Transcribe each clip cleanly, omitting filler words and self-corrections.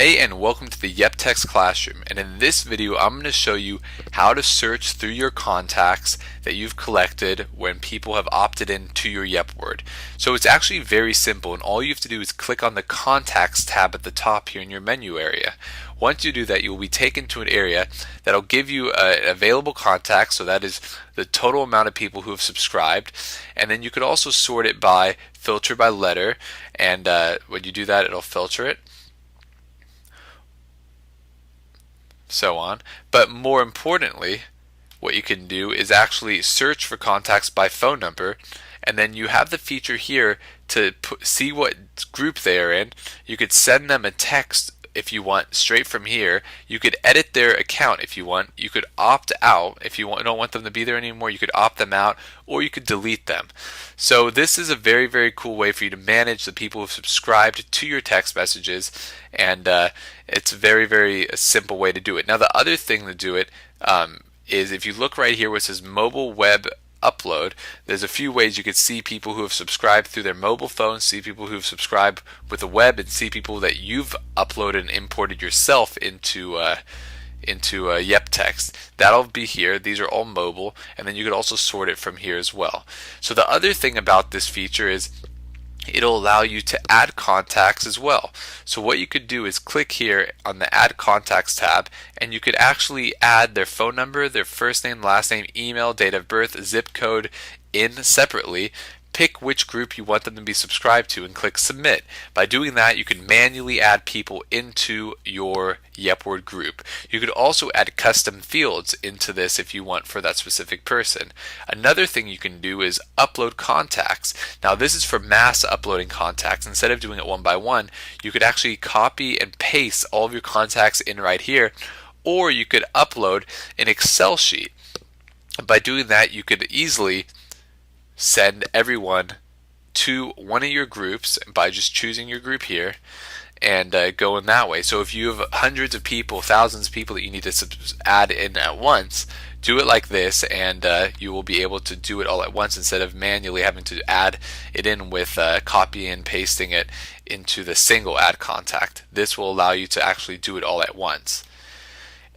Hey, and welcome to the YepText Classroom, and in this video I'm going to show you how to search through your contacts that you've collected when people have opted in to your YepWord. So it's actually very simple, and all you have to do is click on the Contacts tab at the top here in your menu area. Once you do that, you'll be taken to an area that'll give you available contacts, so that is the total amount of people who have subscribed, and then you could also sort it by filter by letter, and when you do that it'll filter it, so on. But more importantly, what you can do is actually search for contacts by phone number, and then you have the feature here to see what group they are in. You could send them a text if you want straight from here. You could edit their account if you want. You could opt out if you don't want them to be there anymore. You could opt them out, or you could delete them. So this is a very, very cool way for you to manage the people who have subscribed to your text messages, and it's a very, very simple way to do it. Now the other thing to do it is if you look right here where it says mobile web upload, there's a few ways you could see people who have subscribed through their mobile phone, see people who have subscribed with the web, and see people that you've uploaded and imported yourself into YepText. That'll be here. These are all mobile, and then you could also sort it from here as well. So the other thing about this feature is it'll allow you to add contacts as well. So what you could do is click here on the Add Contacts tab, and you could actually add their phone number, their first name, last name, email, date of birth, zip code in separately. Pick which group you want them to be subscribed to and click Submit. By doing that, you can manually add people into your YepWord group. You could also add custom fields into this if you want for that specific person. Another thing you can do is upload contacts. Now this is for mass uploading contacts. Instead of doing it one by one, you could actually copy and paste all of your contacts in right here, or you could upload an Excel sheet. By doing that, you could easily send everyone to one of your groups by just choosing your group here and going that way. So if you have hundreds of people, thousands of people that you need to add in at once, do it like this, and you will be able to do it all at once instead of manually having to add it in with copy and pasting it into the single add contact. This will allow you to actually do it all at once.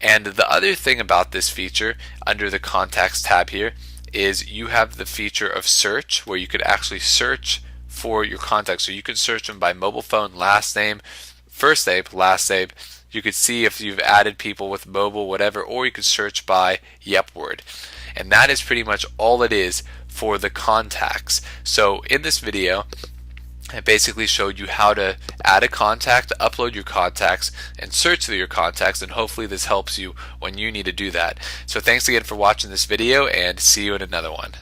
And the other thing about this feature under the Contacts tab here is you have the feature of search, where you could actually search for your contacts. So you can search them by mobile phone, last name, first name, last name. You could see if you've added people with mobile, whatever, or you could search by YepWord. And that is pretty much all it is for the contacts. So in this video, I basically showed you how to add a contact, upload your contacts, and search through your contacts, and hopefully this helps you when you need to do that. So thanks again for watching this video, and see you in another one.